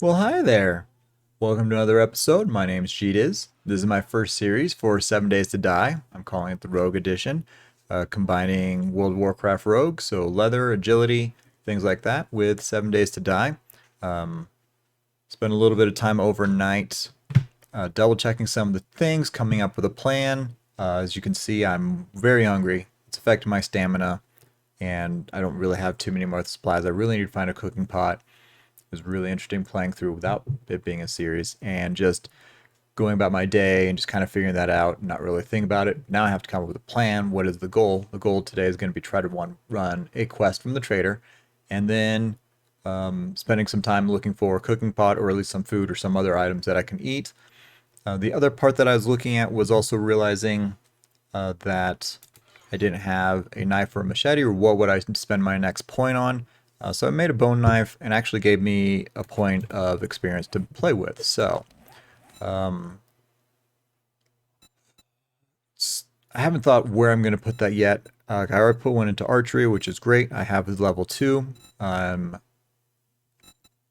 Well, hi there. Welcome to another episode. My name is Cheetiz. This is my first series for 7 Days to Die. I'm calling it the Rogue Edition, combining World of Warcraft Rogue, so leather, agility, things like that, with 7 Days to Die. Spent a little bit of time overnight double checking some of the things, coming up with a plan. As you can see, I'm very hungry. It's affecting my stamina, and I don't really have too many more supplies. I really need to find a cooking pot. It was really interesting playing through without it being a series and just going about my day and just kind of figuring that out, not really thinking about it. Now I have to come up with a plan. What is the goal? The goal today is going to be try to run a quest from the trader, and then spending some time looking for a cooking pot or at least some food or some other items that I can eat. The other part that I was looking at was also realizing that I didn't have a knife or a machete, or what would I spend my next point on. So I made a bone knife and actually gave me a point of experience to play with. So I haven't thought where I'm going to put that yet. I already put one into archery, which is great. I have his level 2. And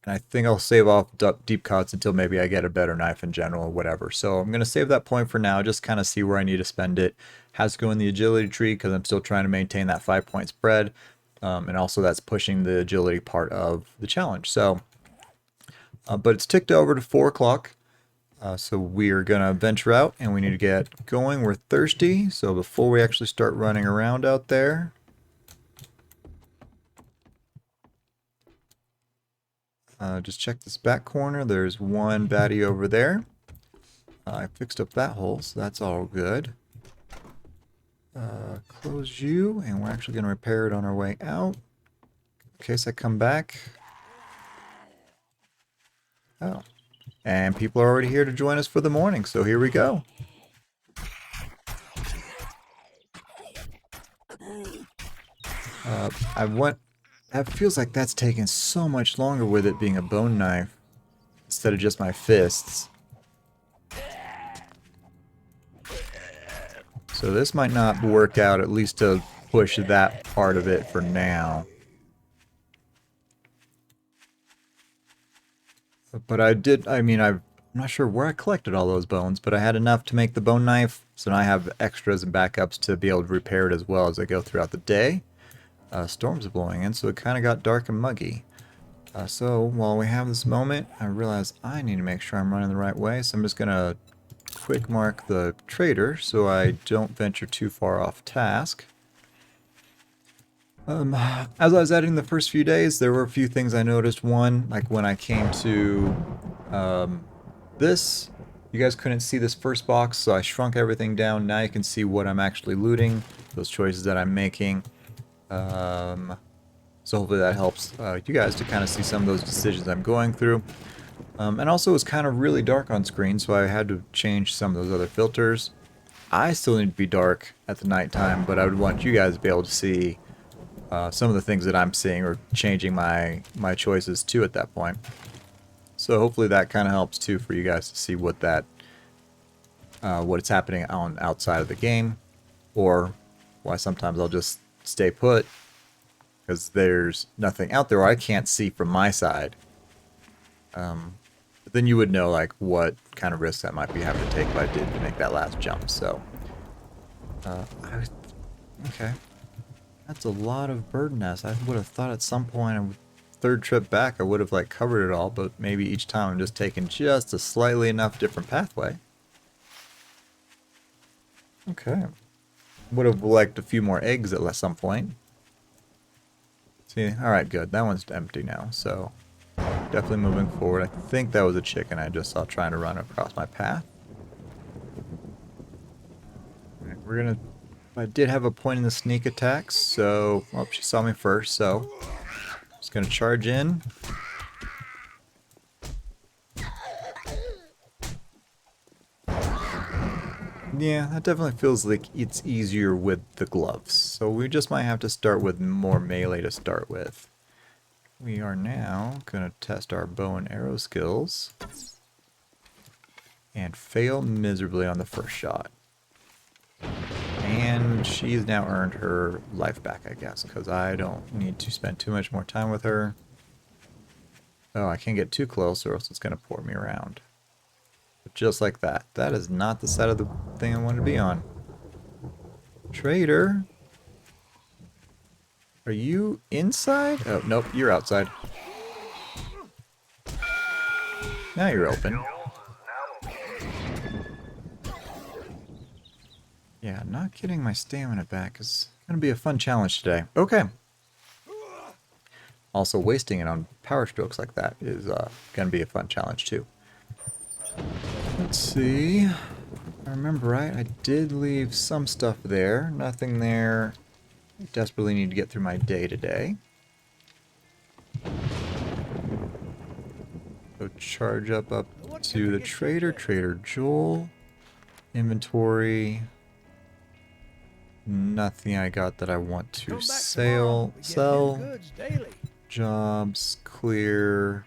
I think I'll save off deep cuts until maybe I get a better knife in general or whatever. So I'm going to save that point for now, just kind of see where I need to spend it. Has to go in the agility tree because I'm still trying to maintain that 5-point spread. And also that's pushing the agility part of the challenge. So, but it's ticked over to 4 o'clock. So we are going to venture out and we need to get going. We're thirsty. So before we actually start running around out there, just check this back corner. There's one baddie over there. I fixed up that hole, so that's all good. Close you, and we're actually going to repair it on our way out. In case I come back. Oh. And people are already here to join us for the morning, so here we go. I went... That feels like that's taken so much longer with it being a bone knife instead of just my fists. So this might not work out, at least to push that part of it for now. But I'm not sure where I collected all those bones, but I had enough to make the bone knife, so now I have extras and backups to be able to repair it as well as I go throughout the day. Storms are blowing in, so it kind of got dark and muggy. So while we have this moment, I realize I need to make sure I'm running the right way, so I'm just going to quick mark the trader so I don't venture too far off task. As I was editing the first few days, there were a few things I noticed. One, like when I came to this, you guys couldn't see this first box, so I shrunk everything down. Now you can see what I'm actually looting, those choices that I'm making. So hopefully that helps you guys to kind of see some of those decisions I'm going through. And also it was kind of really dark on screen, so I had to change some of those other filters. I still need to be dark at the nighttime, but I would want you guys to be able to see some of the things that I'm seeing or changing my choices too at that point. So hopefully that kind of helps too for you guys to see what it's happening on outside of the game, or why sometimes I'll just stay put because there's nothing out there or I can't see from my side. But then you would know like what kind of risks I might be having to take if I did make that last jump. So, okay. That's a lot of bird nests. I would have thought at some point, third trip back, I would have like covered it all, but maybe each time I'm just taking just a slightly enough different pathway. Okay. Would have liked a few more eggs at some point. See, alright, good. That one's empty now, so definitely moving forward. I think that was a chicken I just saw trying to run across my path. Alright, we're gonna... I did have a point in the sneak attacks, so... Well, she saw me first, so... Just gonna charge in. Yeah, that definitely feels like it's easier with the gloves. So we just might have to start with more melee to start with. We are now gonna test our bow and arrow skills. And fail miserably on the first shot. And she's now earned her life back, I guess, because I don't need to spend too much more time with her. Oh, I can't get too close or else it's going to pour me around. But just like that. That is not the side of the thing I want to be on. Trader? Are you inside? Oh, nope, you're outside. Now you're open. Yeah, not getting my stamina back is going to be a fun challenge today. Okay. Also, wasting it on power strokes like that is going to be a fun challenge too. Let's see. If I remember right, I did leave some stuff there. Nothing there. I desperately need to get through my day today. So charge up to the trader, Trader Joel. Inventory. Nothing I got that I want to sell. Jobs, clear.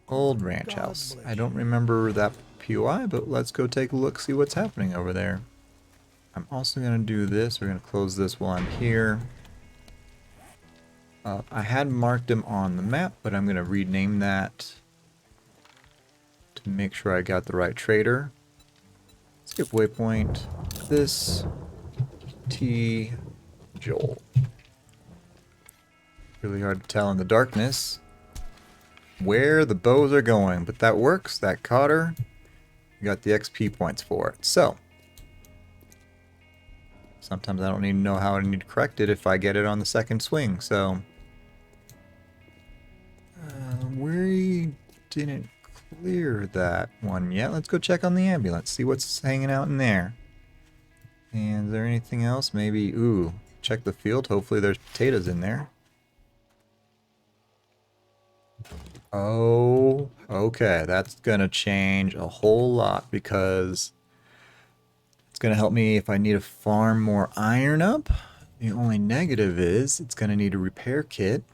Old ranch house. I don't remember that POI, but let's go take a look, see what's happening over there. I'm also going to do this. We're going to close this while I'm here. I had marked them on the map, but I'm going to rename that to make sure I got the right trader. Skip waypoint. This T Joel. Really hard to tell in the darkness where the bows are going, but that works. That caught her. You got the XP points for it. So sometimes I don't even know how I need to correct it if I get it on the second swing. So we didn't clear that one yet. Let's go check on the ambulance, see what's hanging out in there. And is there anything else? Maybe, ooh, check the field. Hopefully there's potatoes in there. Oh, okay. That's gonna change a whole lot because it's gonna help me if I need to farm more iron up. The only negative is it's gonna need a repair kit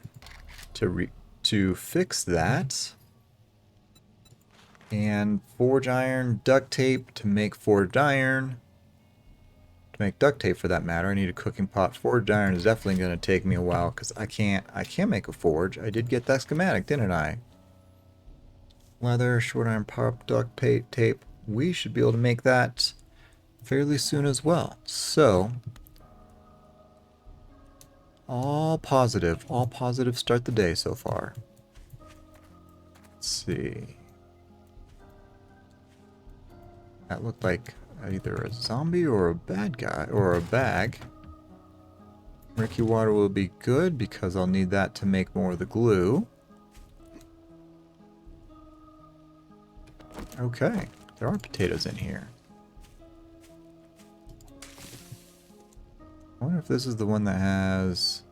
to fix that. And forge iron, duct tape to make forged iron. To make duct tape for that matter, I need a cooking pot. Forged iron is definitely going to take me a while because I can't make a forge. I did get that schematic, didn't I? Leather, short iron, power up, duct tape. We should be able to make that fairly soon as well. So, all positive start the day so far. Let's see. That looked like either a zombie or a bad guy or a bag. Murky water will be good because I'll need that to make more of the glue. Okay, there are potatoes in here. I wonder if this is the one that has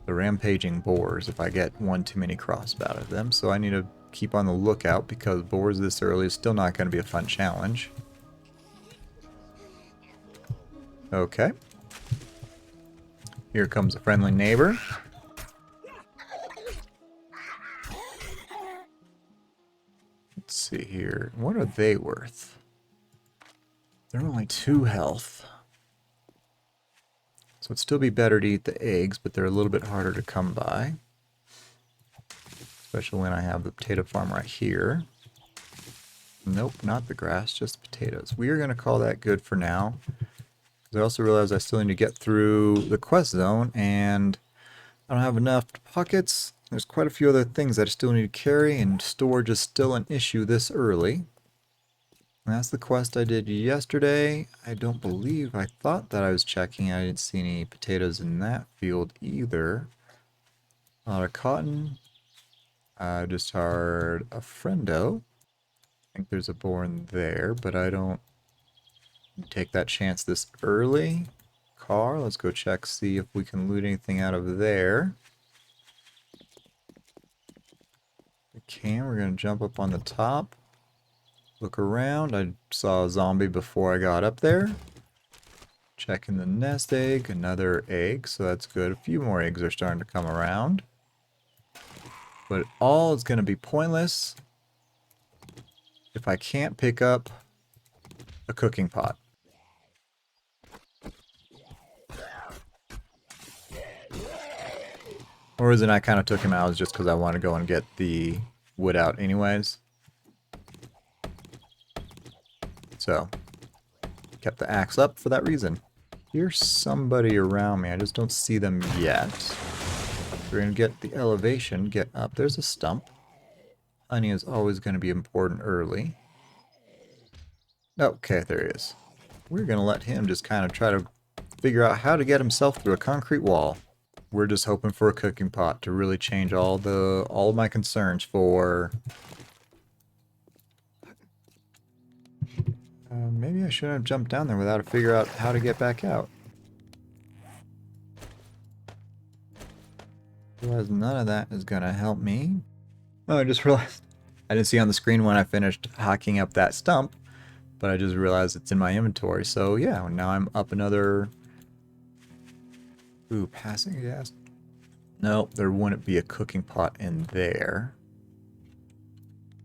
the rampaging boars if I get one too many crops out of them. So I need to keep on the lookout because boars this early is still not going to be a fun challenge. Okay. Here comes a friendly neighbor. Let's see here. What are they worth? They're only 2 health. So it'd still be better to eat the eggs, but they're a little bit harder to come by. Especially when I have the potato farm right here. Nope, not the grass, just potatoes. We are going to call that good for now. I also realized I still need to get through the quest zone, and I don't have enough pockets. There's quite a few other things that I still need to carry, and storage is still an issue this early. And that's the quest I did yesterday. I don't believe, I thought that I was checking. I didn't see any potatoes in that field either. A lot of cotton. I just heard a friendo. I think there's a boar in there, but I don't take that chance this early. Car, let's go check, see if we can loot anything out of there. We can, we're going to jump up on the top. Look around, I saw a zombie before I got up there. Checking the nest egg, another egg, so that's good. A few more eggs are starting to come around. But all is going to be pointless if I can't pick up a cooking pot. The reason I kind of took him out is just because I want to go and get the wood out anyways. So, kept the axe up for that reason. Here's somebody around me. I just don't see them yet. We're going to get the elevation, get up. There's a stump. Honey is always going to be important early. Okay, there he is. We're going to let him just kind of try to figure out how to get himself through a concrete wall. We're just hoping for a cooking pot to really change all of my concerns for... maybe I shouldn't have jumped down there without a figure out how to get back out. Realize none of that is gonna help me. Oh, I just realized I didn't see on the screen when I finished hacking up that stump, but I just realized it's in my inventory. So yeah, now I'm up another... Ooh, passing gas. Nope, there wouldn't be a cooking pot in there.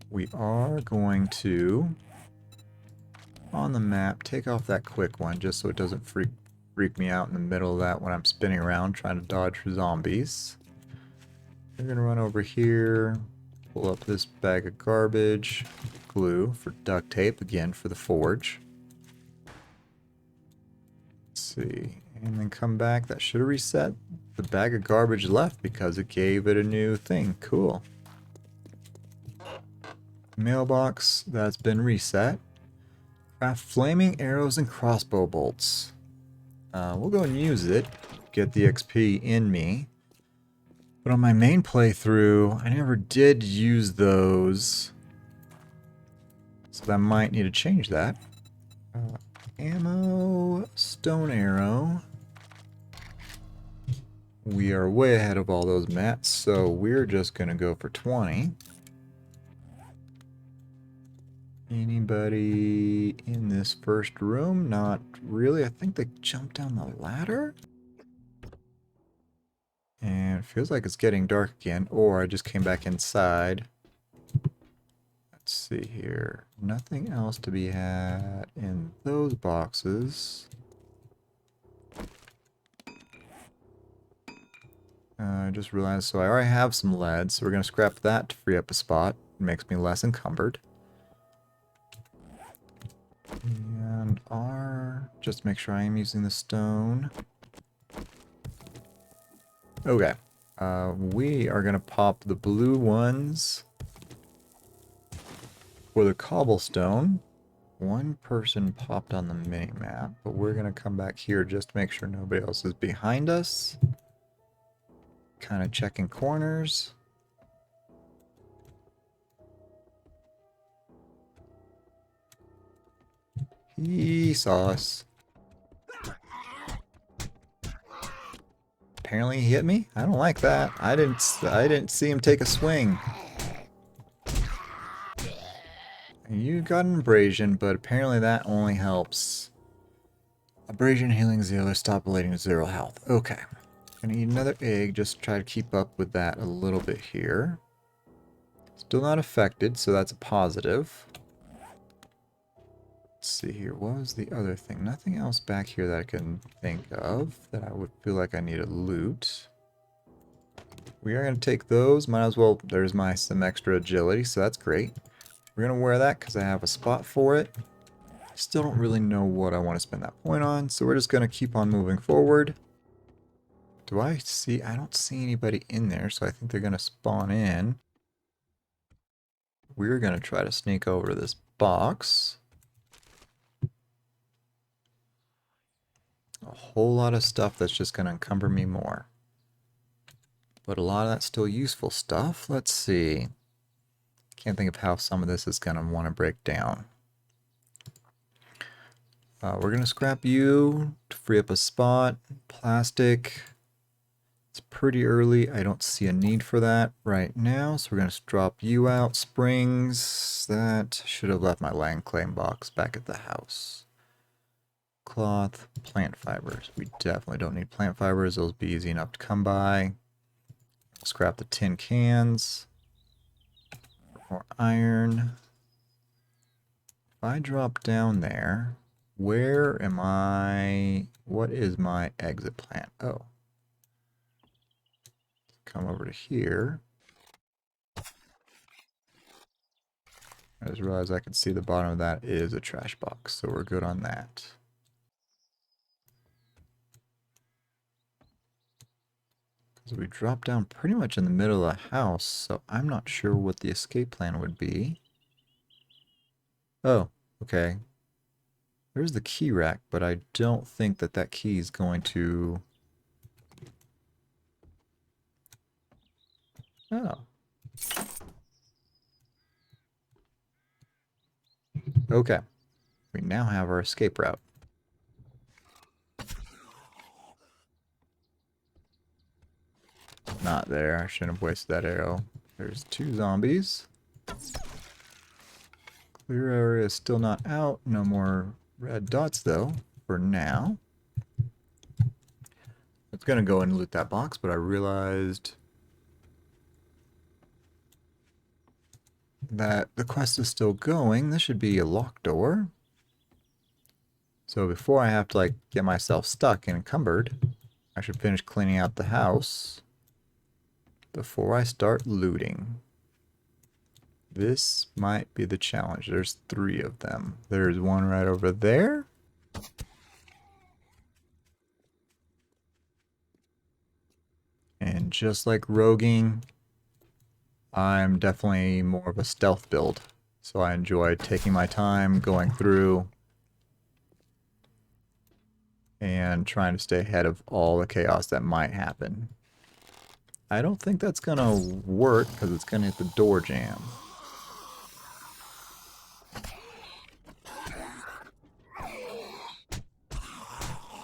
We are going to, on the map, take off that quick one just so it doesn't freak me out in the middle of that when I'm spinning around trying to dodge for zombies. We're going to run over here, pull up this bag of garbage, glue for duct tape, again for the forge. Let's see, and then come back. That should have reset. The bag of garbage left because it gave it a new thing. Cool. Mailbox, that's been reset. Craft flaming arrows and crossbow bolts. We'll go and use it. Get the XP in me. But on my main playthrough, I never did use those. So I might need to change that. Ammo, stone arrow. We are way ahead of all those mats, so we're just going to go for 20. Anybody in this first room? Not really. I think they jumped down the ladder. And it feels like it's getting dark again, or I just came back inside. Let's see here. Nothing else to be had in those boxes. I just realized, so I already have some lead, so we're going to scrap that to free up a spot. It makes me less encumbered. And just make sure I am using the stone. Okay. We are going to pop the blue ones for the cobblestone. One person popped on the mini-map, but we're going to come back here just to make sure nobody else is behind us. Kind of checking corners. He saw us. Apparently he hit me. I don't like that. I didn't see him take a swing. You got an abrasion, but apparently that only helps. Abrasion healing 0, stop bleeding 0 health. Okay. Gonna eat another egg, just try to keep up with that a little bit here. Still not affected, so that's a positive. Let's see here, what was the other thing? Nothing else back here that I can think of that I would feel like I need to loot. We are going to take those, might as well, there's some extra agility, so that's great. We're going to wear that because I have a spot for it. Still don't really know what I want to spend that point on, so we're just going to keep on moving forward. I don't see anybody in there, so I think they're going to spawn in. We're going to try to sneak over to this box. A whole lot of stuff that's just going to encumber me more. But a lot of that's still useful stuff. Let's see. Can't think of how some of this is going to want to break down. We're going to scrap you to free up a spot. Plastic. It's pretty early. I don't see a need for that right now. So we're going to drop you out. Springs. That should have left my land claim box back at the house. Cloth. Plant fibers. We definitely don't need plant fibers. Those will be easy enough to come by. Scrap the tin cans. More iron. If I drop down there, where am I? What is my exit plan? Oh. come over to here. I just realized I could see the bottom of that is a trash box, so we're good on that. Because we dropped down pretty much in the middle of the house, so I'm not sure what the escape plan would be. Oh, okay. There's the key rack, but I don't think that that key is going to... Oh. Okay. We now have our escape route. Not there. I shouldn't have wasted that arrow. There's 2 zombies. Clear area is still not out. No more red dots, though, for now. I was going to go and loot that box, but I realized that the quest is still going. This should be a locked door. So before I have to, like, get myself stuck and encumbered, I should finish cleaning out the house before I start looting. This might be the challenge. There's 3 of them. There's one right over there. And just like roguing, I'm definitely more of a stealth build. So I enjoy taking my time, going through, and trying to stay ahead of all the chaos that might happen. I don't think that's going to work because it's going to hit the door jam.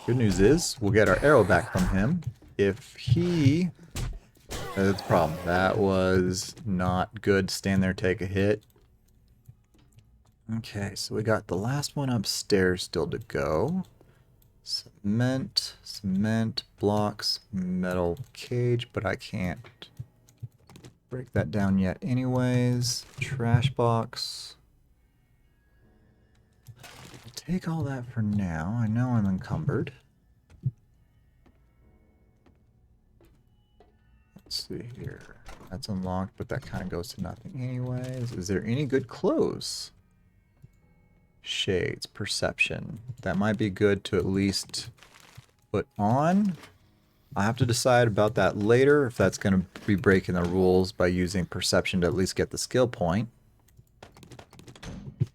Good news is, we'll get our arrow back from him if he... That's the problem. That was not good. Stand there, take a hit. Okay, so we got the last one upstairs still to go. Cement, blocks, metal cage, but I can't break that down yet anyways. Trash box. I'll take all that for now. I know I'm encumbered. Let's see here. That's unlocked, but that kind of goes to nothing anyways. Is there any good clothes? Shades, perception. That might be good to at least put on. I'll have to decide about that later, if that's going to be breaking the rules by using perception to at least get the skill point.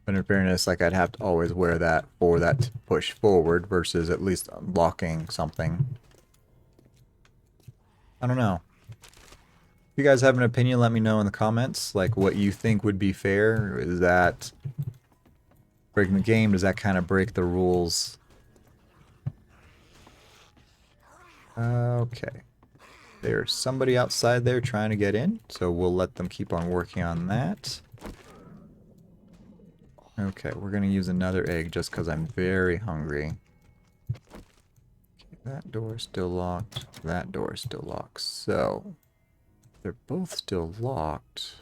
But in fairness, like, I'd have to always wear that for that to push forward versus at least unlocking something. I don't know. If you guys have an opinion, let me know in the comments, like what you think would be fair. Is that breaking the game? Does that kind of break the rules? Okay. There's somebody outside there trying to get in, so we'll let them keep on working on that. Okay, we're going to use another egg just because I'm very hungry. Okay, that door's still locked. That door's still locked. So, they're both still locked.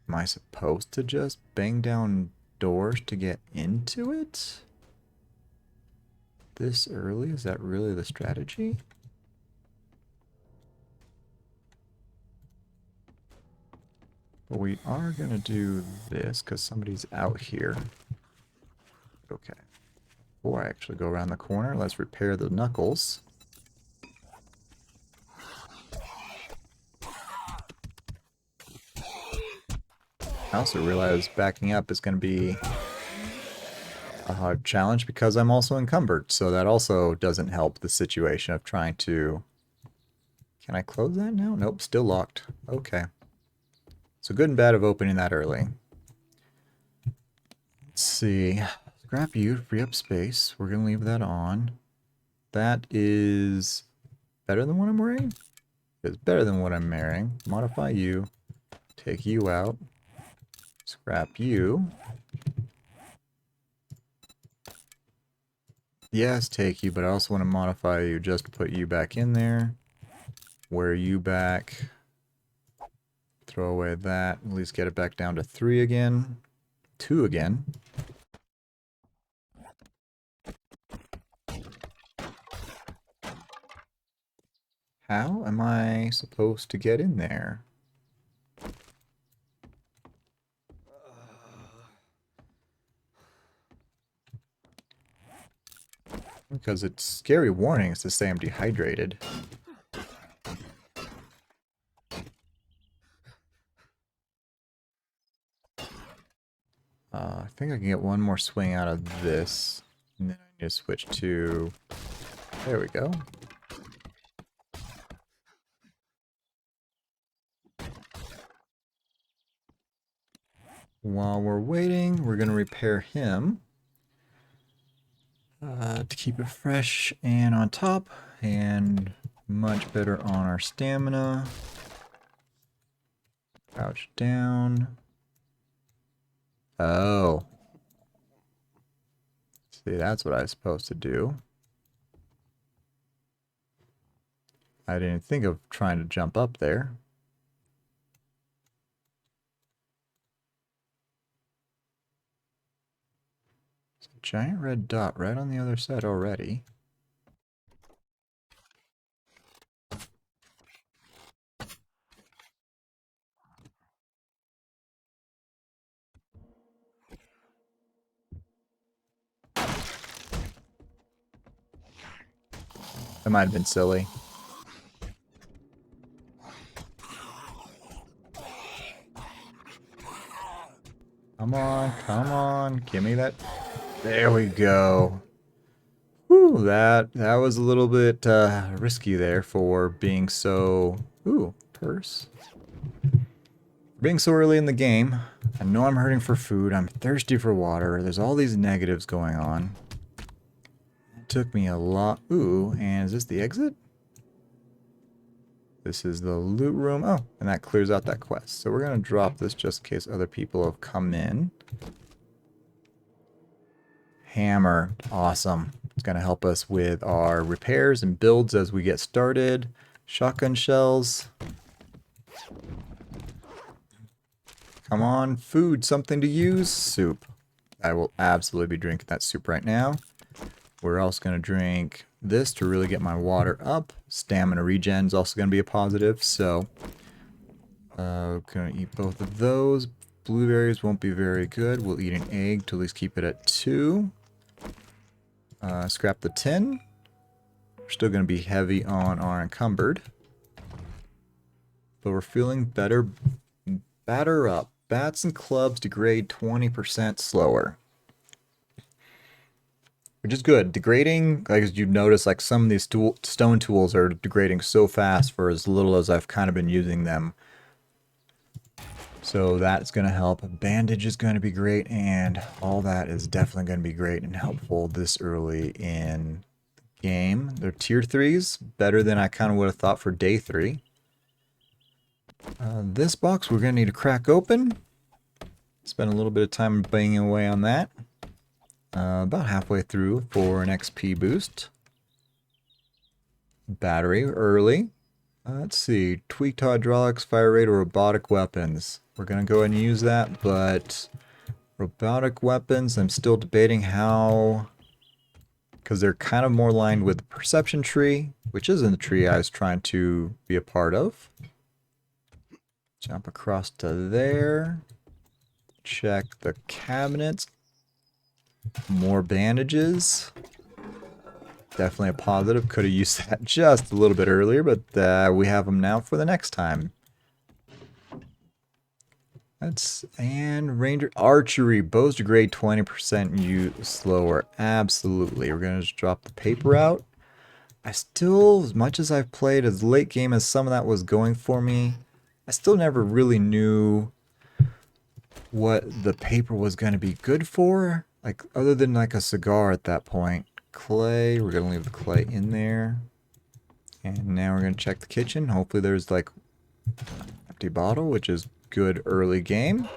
Am I supposed to just bang down doors to get into it? This early? Is that really the strategy? But we are going to do this because somebody's out here. Okay. Before I actually go around the corner, let's repair the knuckles. I also realized backing up is going to be a hard challenge because I'm also encumbered, so that also doesn't help the situation of trying to... Can I close that now? Nope, still locked. Okay. So good and bad of opening that early. Let's see. Scrap you to free up space. We're going to leave that on. That is better than what I'm wearing? It's better than what I'm wearing. Modify you. Take you out. Scrap you. Yes, take you, but I also want to modify you just to put you back in there. Wear you back. Throw away that. At least get it back down to 3 again. 2 again. How am I supposed to get in there? Because it's scary warnings to say I'm dehydrated. I think I can get one more swing out of this. And then I need to switch to... There we go. While we're waiting, we're going to repair him. To keep it fresh and on top. And much better on our stamina. Crouch down. Oh. See, that's what I was supposed to do. I didn't think of trying to jump up there. There's a giant red dot right on the other side already. That might have been silly. Come on, come on. Give me that. There we go. Whew, that was a little bit risky there for being so... Ooh, purse. Being so early in the game. I know I'm hurting for food. I'm thirsty for water. There's all these negatives going on. It took me a lot... Ooh, and is this the exit? This is the loot room. Oh, and that clears out that quest. So we're going to drop this just in case other people have come in. Hammer. Awesome. It's going to help us with our repairs and builds as we get started. Shotgun shells. Come on, food, something to use. Soup. I will absolutely be drinking that soup right now. We're also going to drink this to really get my water up. Stamina regen is also going to be a positive, so going to eat both of those. Blueberries won't be very good. We'll eat an egg to at least keep it at 2. Scrap the tin. We're still going to be heavy on our encumbered. But we're feeling better. Batter up. Bats and clubs degrade 20% slower. Which is good. Degrading, like as you notice, like some of these stone tools are degrading so fast for as little as I've kind of been using them. So that's going to help. Bandage is going to be great, and all that is definitely going to be great and helpful this early in the game. They're tier 3s, better than I kind of would have thought for day 3. This box we're going to need to crack open. Spend a little bit of time banging away on that. About halfway through for an XP boost. Battery early. Let's see, tweaked hydraulics, fire rate, or robotic weapons. We're going to go ahead and use that, but robotic weapons, I'm still debating how, because they're kind of more aligned with the perception tree, which isn't the tree I was trying to be a part of. Jump across to there. Check the cabinets. More bandages. Definitely a positive. Could have used that just a little bit earlier, but we have them now for the next time. And ranger archery. Bows degrade 20% you slower. Absolutely. We're going to just drop the paper out. I still, as much as I've played as late game as some of that was going for me, I still never really knew what the paper was going to be good for. Like, other than like a cigar at that point. Clay, we're going to leave the clay in there. And now we're going to check the kitchen. Hopefully there's like empty bottle, which is good early game.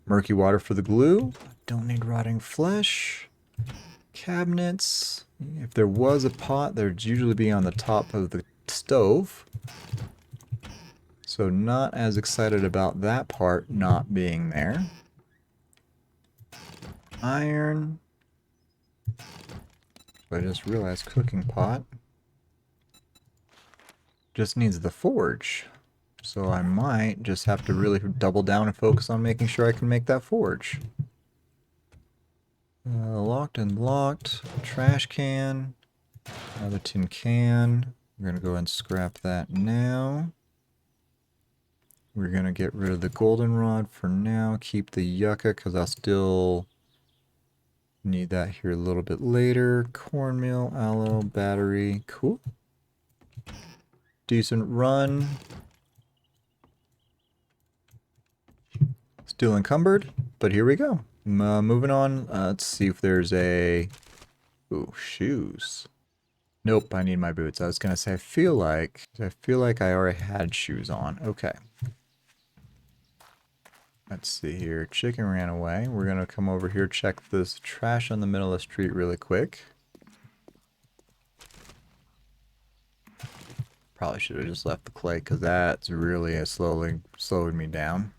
Murky water for the glue. Don't need rotting flesh. Cabinets. If there was a pot, there'd usually be on the top of the stove. So not as excited about that part not being there. Iron. I just realized cooking pot. just needs the forge. So I might just have to really double down and focus on making sure I can make that forge. Locked and locked. Trash can. Another tin can. We're going to go ahead and scrap that now. We're going to get rid of the goldenrod for now. Keep the yucca because I'll still need that here a little bit later. Cornmeal, aloe, battery. Cool. Decent run. Still encumbered, but here we go. Moving on. Let's see if there's a... Ooh, shoes. Nope, I need my boots. I was gonna say I feel like I already had shoes on. Okay. Let's see here. Chicken ran away. We're gonna come over here, check this trash on the middle of the street really quick. Probably should have just left the clay because that's really slowing me down.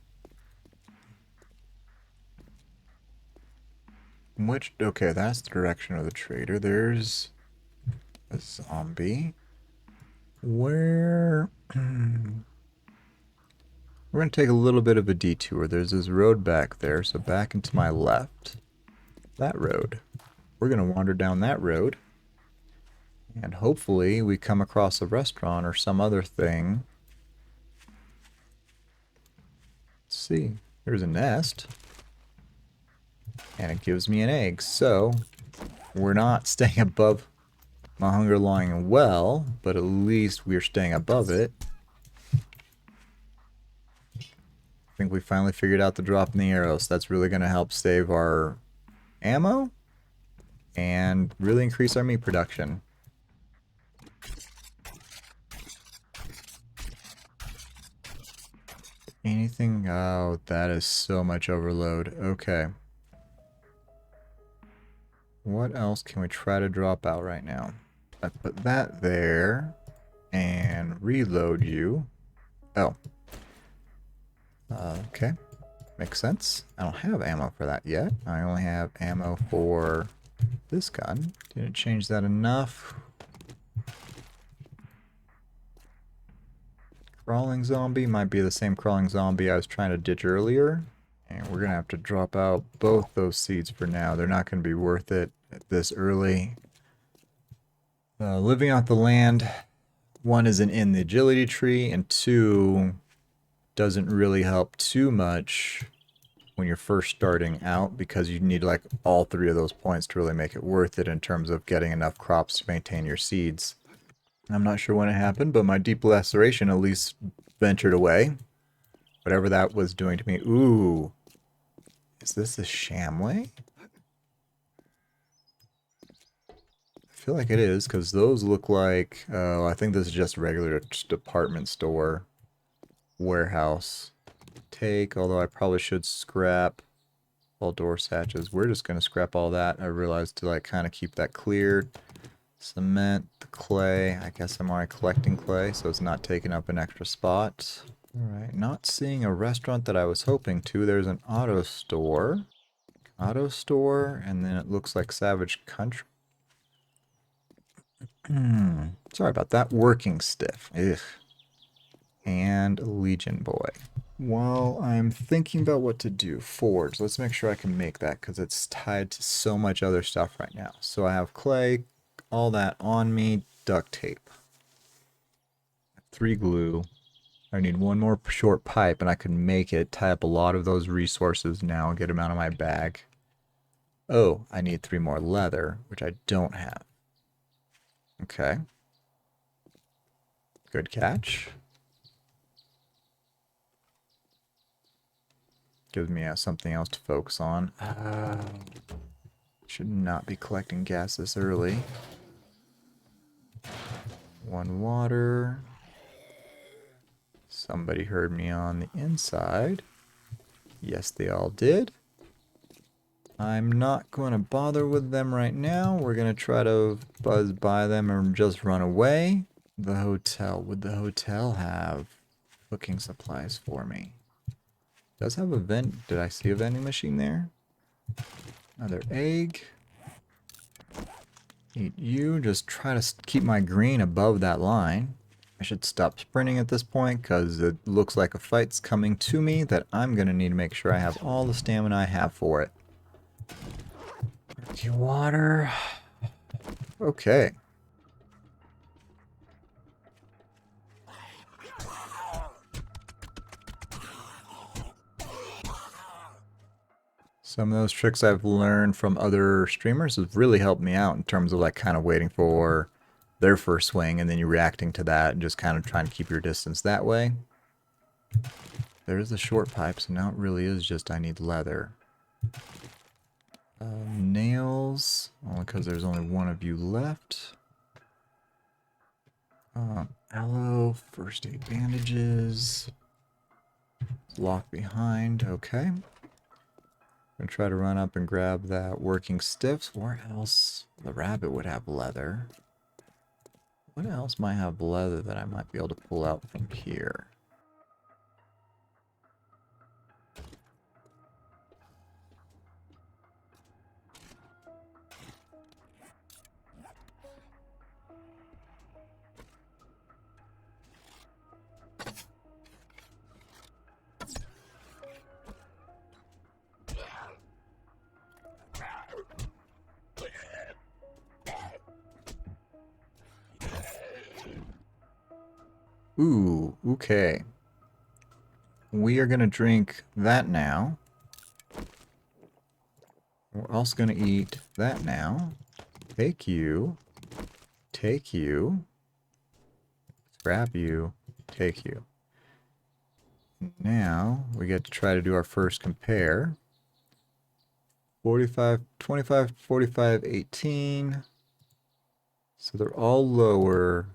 Okay, that's the direction of the trader. There's a zombie. Where? We're going to take a little bit of a detour. There's this road back there, so back and to my left. That road. We're going to wander down that road. And hopefully we come across a restaurant or some other thing. Let's see. There's a nest. And it gives me an egg. So, we're not staying above my hunger lying well, but at least we're staying above it. I think we finally figured out the drop in the arrows. That's really going to help save our ammo and really increase our meat production. Anything? Oh, that is so much overload. Okay. What else can we try to drop out right now? I put that there and reload you. Oh. Okay. Makes sense. I don't have ammo for that yet. I only have ammo for this gun. Didn't change that enough. Crawling zombie might be the same crawling zombie I was trying to ditch earlier. And we're going to have to drop out both those seeds for now. They're not going to be worth it this early. Living off the land, one isn't in the agility tree, and two doesn't really help too much when you're first starting out because you need like all three of those points to really make it worth it in terms of getting enough crops to maintain your seeds. I'm not sure when it happened, but my deep laceration at least ventured away. Whatever that was doing to me. Ooh. Is this a Shamway? I feel like it is, because those look like... Oh, I think this is just a regular department store. Warehouse. Take, although I probably should scrap all door satches. We're just going to scrap all that. I realized to like kind of keep that cleared. Cement, the clay. I guess I'm already collecting clay, so it's not taking up an extra spot. Alright, not seeing a restaurant that I was hoping to. There's an auto store. Auto store, and then it looks like Savage Country. Sorry about that. Working Stiff. Ugh. And Legion Boy. While I'm thinking about what to do, Forge. Let's make sure I can make that because it's tied to so much other stuff right now. So I have clay, all that on me, duct tape. 3 glue. I need one more short pipe and I can make it, tie up a lot of those resources now and get them out of my bag. Oh, I need 3 more leather, which I don't have. Okay. Good catch. Gives me something else to focus on. Should not be collecting gas this early. 1 water. Somebody heard me on the inside. Yes, they all did. I'm not going to bother with them right now. We're going to try to buzz by them and just run away. The hotel. Would the hotel have cooking supplies for me? It does have a vent. Did I see a vending machine there? Another egg. Eat you. Just try to keep my green above that line. I should stop sprinting at this point because it looks like a fight's coming to me that I'm going to need to make sure I have all the stamina I have for it. Okay, water. Okay. Some of those tricks I've learned from other streamers have really helped me out in terms of like kind of waiting for their first swing and then you reacting to that and just kind of trying to keep your distance that way. There's the short pipe, so now it really is just I need leather. Nails, only because there's only one of you left. Aloe, first aid bandages. Lock behind, okay. I'm gonna try to run up and grab that working stiffs. Where else? The rabbit would have leather. What else might have leather that I might be able to pull out from here? Ooh, okay. We are going to drink that now. We're also going to eat that now. Take you. Take you. Grab you. Take you. Now, we get to try to do our first compare. 45, 25, 45, 18. So they're all lower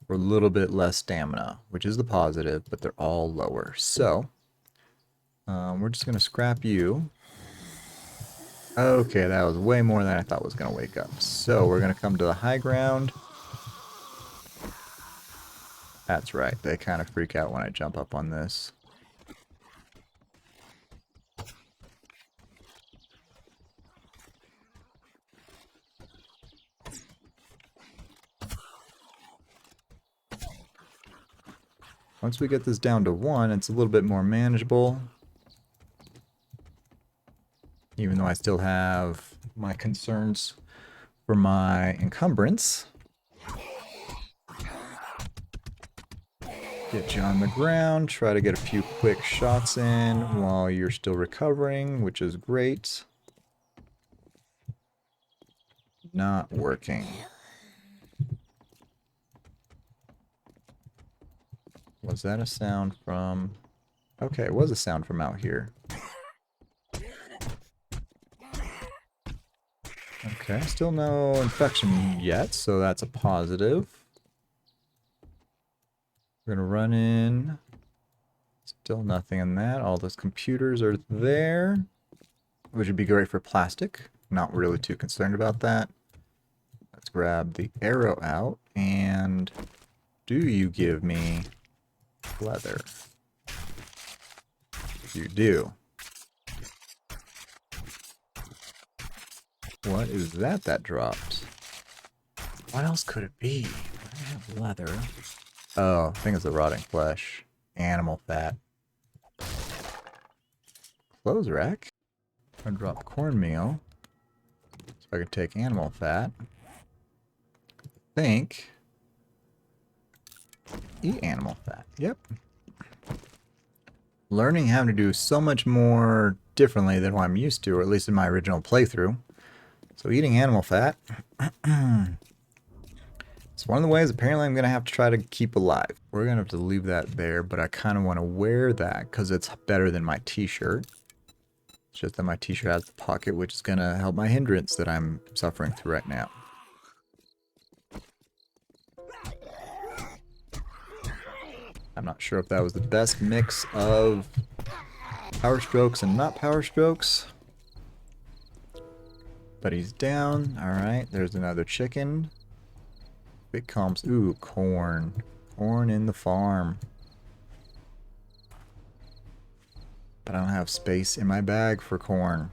for a little bit less stamina, which is the positive, but they're all lower. So, we're just going to scrap you. Okay, that was way more than I thought was going to wake up. So, we're going to come to the high ground. That's right, they kind of freak out when I jump up on this. Once we get this down to 1, it's a little bit more manageable. Even though I still have my concerns for my encumbrance. Get you on the ground, try to get a few quick shots in while you're still recovering, which is great. Not working. Was that a sound from... Okay, it was a sound from out here. Okay, still no infection yet, so that's a positive. We're gonna run in. Still nothing in that. All those computers are there, which would be great for plastic. Not really too concerned about that. Let's grab the arrow out, and do you give me leather? You do. What is that that dropped? What else could it be? I have leather. Oh, I think it's the rotting flesh. Animal fat. Clothes rack. I'm gonna drop cornmeal. So I can take animal fat. Think. Eat animal fat. Yep. Learning how to do so much more differently than what I'm used to, or at least in my original playthrough. So eating animal fat. It's one of the ways apparently I'm going to have to try to keep alive. We're going to have to leave that there, but I kind of want to wear that because it's better than my t-shirt. It's just that my t-shirt has the pocket, which is going to help my hindrance that I'm suffering through right now. I'm not sure if that was the best mix of power strokes and not power strokes. But he's down. Alright, there's another chicken. Big comps. Ooh, corn. Corn in the farm. But I don't have space in my bag for corn.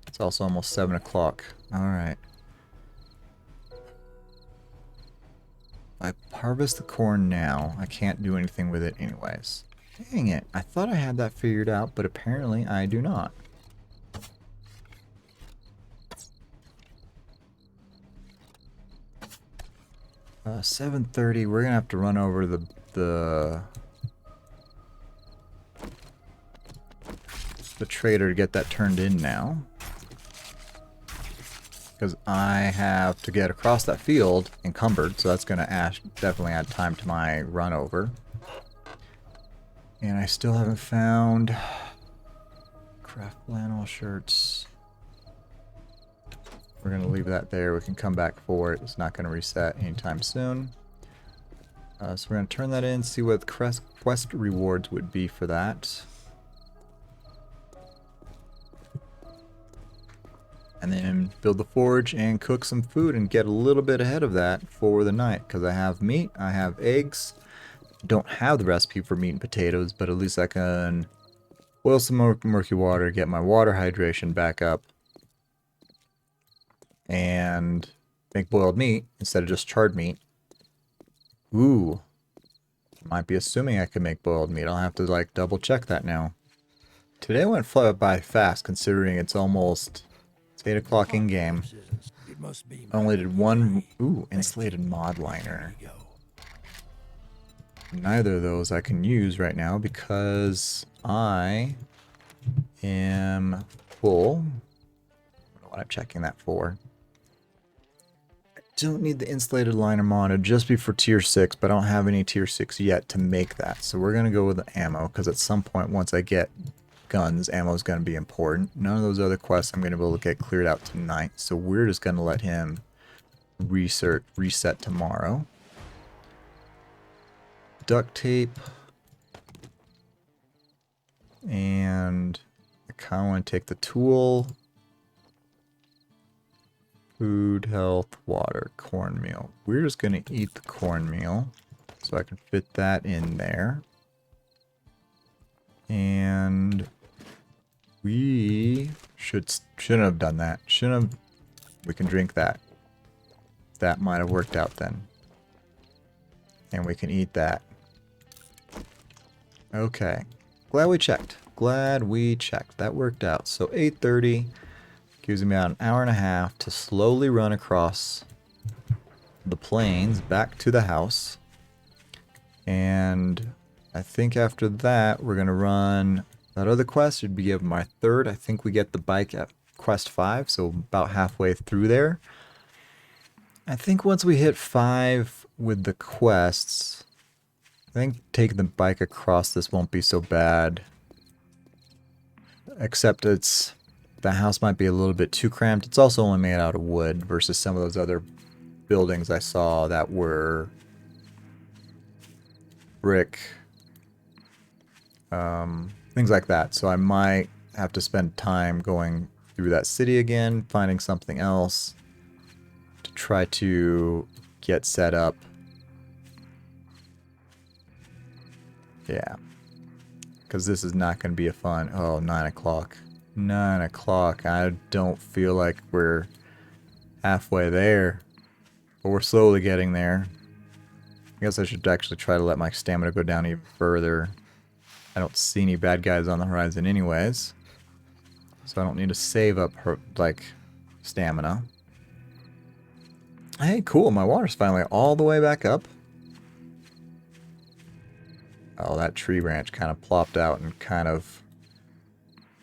It's also almost 7 o'clock. Alright. I harvest the corn now. I can't do anything with it anyways. Dang it. I thought I had that figured out, but apparently I do not. 7:30. We're gonna have to run over the trader to get that turned in now. Because I have to get across that field encumbered, so that's going to definitely add time to my run over. And I still haven't found craft flannel shirts. We're going to leave that there. We can come back for it. It's not going to reset anytime soon. So we're going to turn that in, see what quest rewards would be for that. And then build the forge and cook some food and get a little bit ahead of that for the night. Because I have meat, I have eggs. Don't have the recipe for meat and potatoes, but at least I can boil some murky water, get my water hydration back up, and make boiled meat instead of just charred meat. Ooh. Might be assuming I can make boiled meat. I'll have to like double check that now. Today went by fast considering it's almost... It's 8 o'clock in game. I only did one insulated mod liner. Neither of those I can use right now because I am full. I don't know what I'm checking that for. I don't need the insulated liner mod. It'd just be for tier 6, but I don't have any tier 6 yet to make that. So we're going to go with the ammo because at some point once I get guns, ammo is going to be important. None of those other quests I'm going to be able to get cleared out tonight, so we're just going to let him reset tomorrow. Duct tape. And I kind of want to take the tool. Food, health, water, cornmeal. We're just going to eat the cornmeal so I can fit that in there. And we shouldn't have done that. Shouldn't have. We can drink that. That might have worked out then. And we can eat that. Okay. Glad we checked. Glad we checked. That worked out. So 8:30 gives me about an hour and a half to slowly run across the plains back to the house. And I think after that, we're going to run that other quest. It'd be my third. I think we get the bike at quest 5, so about halfway through there. I think once we hit 5 with the quests, I think taking the bike across this won't be so bad. Except the house might be a little bit too cramped. It's also only made out of wood versus some of those other buildings I saw that were brick. Things like that. So I might have to spend time going through that city again, finding something else to try to get set up. Yeah. Because this is not going to be a fun... Oh, 9 o'clock. 9 o'clock. I don't feel like we're halfway there. But we're slowly getting there. I guess I should actually try to let my stamina go down even further. I don't see any bad guys on the horizon anyways. So I don't need to save up her, like, stamina. Hey, cool. My water's finally all the way back up. Oh, that tree branch kind of plopped out and kind of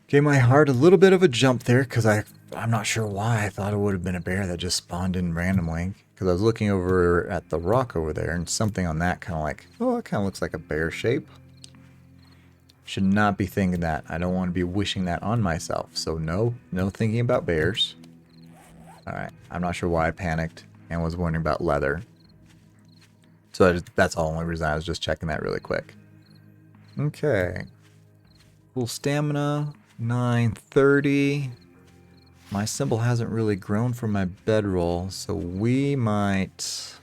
gave my heart a little bit of a jump there because I'm not sure why I thought it would have been a bear that just spawned in randomly. Because I was looking over at the rock over there and something on that kind of like, oh, it kind of looks like a bear shape. Should not be thinking that. I don't want to be wishing that on myself. So no thinking about bears. Alright, I'm not sure why I panicked and was wondering about leather. So that's the only reason I was just checking that really quick. Okay. Full stamina, 9:30. My symbol hasn't really grown from my bedroll, so we might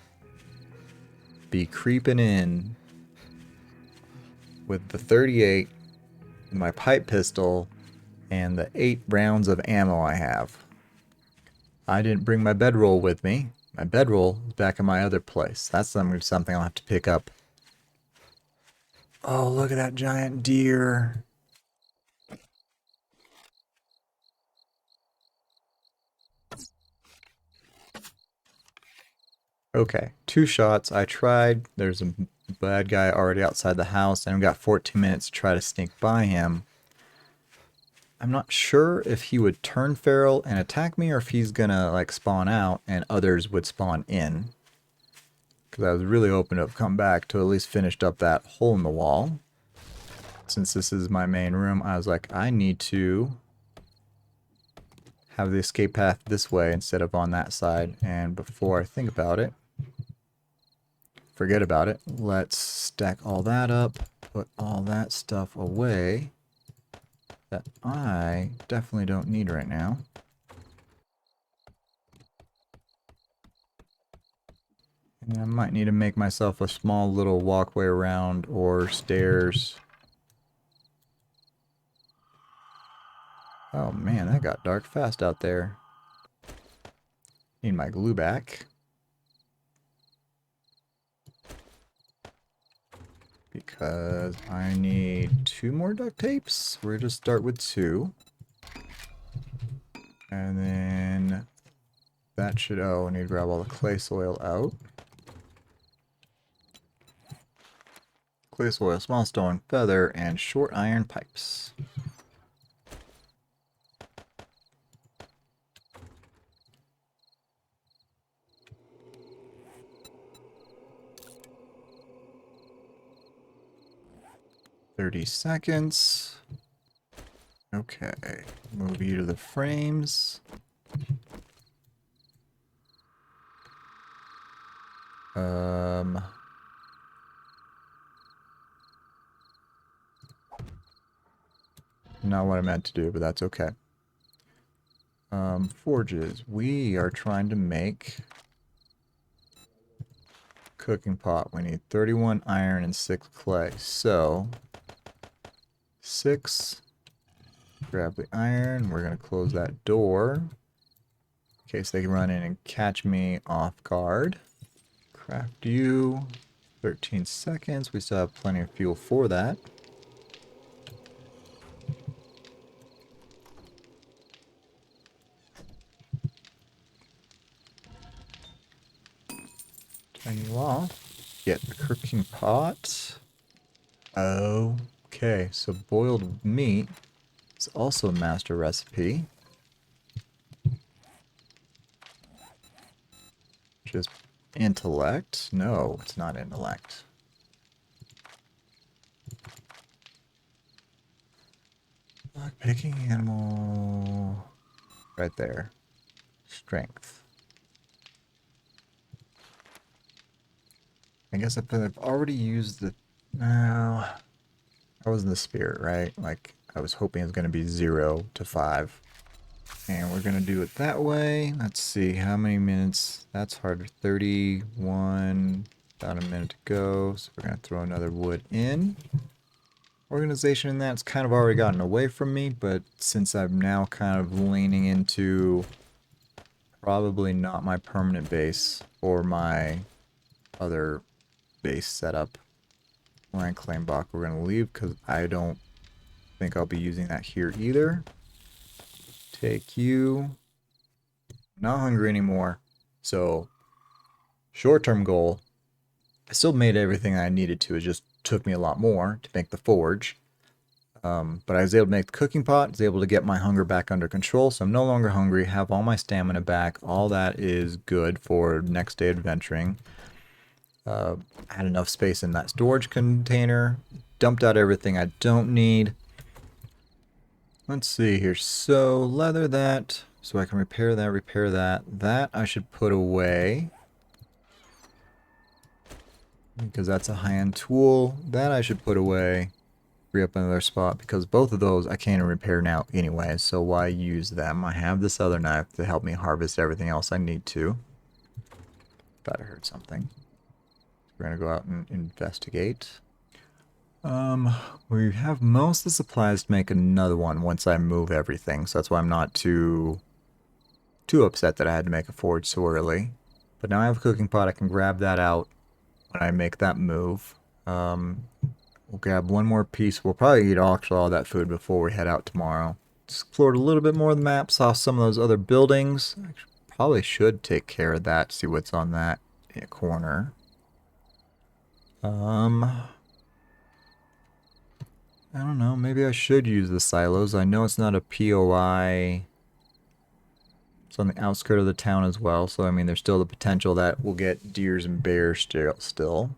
be creeping in with the 38, my pipe pistol, and the 8 rounds of ammo I have. I didn't bring my bedroll with me, My bedroll is back in my other place. That's something I'll have to pick up. Oh, look at that giant deer. Okay, 2 shots. I tried. There's a bad guy already outside the house, and I've got 14 minutes to try to sneak by him. I'm not sure if he would turn feral and attack me, or if he's gonna like spawn out and others would spawn in. Because I was really hoping to have come back to at least finished up that hole in the wall. Since this is my main room, I was like, I need to have the escape path this way instead of on that side. And before I think about it, forget about it. Let's stack all that up, put all that stuff away that I definitely don't need right now. And I might need to make myself a small little walkway around or stairs. Oh man, that got dark fast out there. Need my glue back. Because I need 2 more duct tapes. We're going to start with 2. And then that should, oh, I need to grab all the clay soil out. Clay soil, small stone, feather, and short iron pipes. $30. Okay, move you to the frames. Not what I meant to do, but that's okay. Forges. We are trying to make cooking pot. We need 31 iron and 6 clay. So 6. Grab the iron. We're going to close that door in case they can run in and catch me off guard. Craft you. 13 seconds. We still have plenty of fuel for that. Turn you off. Get the cooking pot. Okay, so boiled meat is also a master recipe. Just intellect? No, it's not intellect. Picking animal. Right there. Strength. I guess I've already used the... No. I was in the spirit, right? Like, I was hoping it was going to be 0 to 5. And we're going to do it that way. Let's see, how many minutes? That's harder. 31. About a minute to go. So we're going to throw another wood in. Organization in that's kind of already gotten away from me, but since I'm now kind of leaning into probably not my permanent base or my other base setup, land claim block, we're going to leave because I don't think I'll be using that here either. Take you. Not hungry anymore. So, short-term goal. I still made everything I needed to. It just took me a lot more to make the forge. But I was able to make the cooking pot. I was able to get my hunger back under control. So I'm no longer hungry. Have all my stamina back. All that is good for next day adventuring. Had enough space in that storage container. Dumped out everything I don't need. Let's see here. So leather that. So I can repair that, repair that. That I should put away. Because that's a high-end tool. That I should put away. Free up another spot. Because both of those I can't repair now anyway. So why use them? I have this other knife to help me harvest everything else I need to. Thought I heard something. We're going to go out and investigate. We have most of the supplies to make another one once I move everything. So that's why I'm not too upset that I had to make a forge so early. But now I have a cooking pot. I can grab that out when I make that move. We'll grab one more piece. We'll probably eat actually all that food before we head out tomorrow. Explored a little bit more of the map. Saw some of those other buildings. I probably should take care of that. See what's on that corner. I don't know. Maybe I should use the silos. I know it's not a POI. It's on the outskirts of the town as well. So, I mean, there's still the potential that we'll get deers and bears still.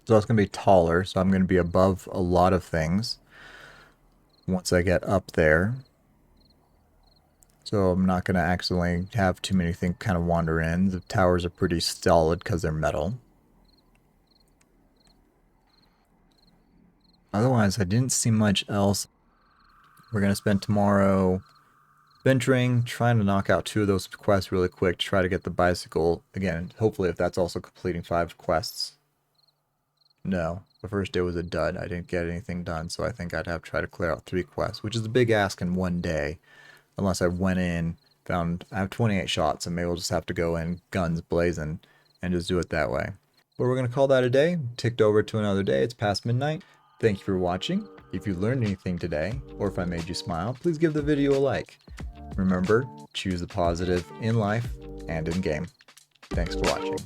So it's going to be taller. So I'm going to be above a lot of things once I get up there. So I'm not going to accidentally have too many things kind of wander in. The towers are pretty solid because they're metal. Otherwise, I didn't see much else. We're going to spend tomorrow venturing, trying to knock out 2 of those quests really quick to try to get the bicycle. Again, hopefully if that's also completing 5 quests. No, the first day was a dud. I didn't get anything done, so I think I'd have to try to clear out 3 quests, which is a big ask in one day. Unless I went in, I have 28 shots, and maybe we'll just have to go in guns blazing and just do it that way. But we're going to call that a day. Ticked over to another day. It's past midnight. Thank you for watching. If you learned anything today, or if I made you smile, please give the video a like. Remember, choose the positive in life and in game. Thanks for watching.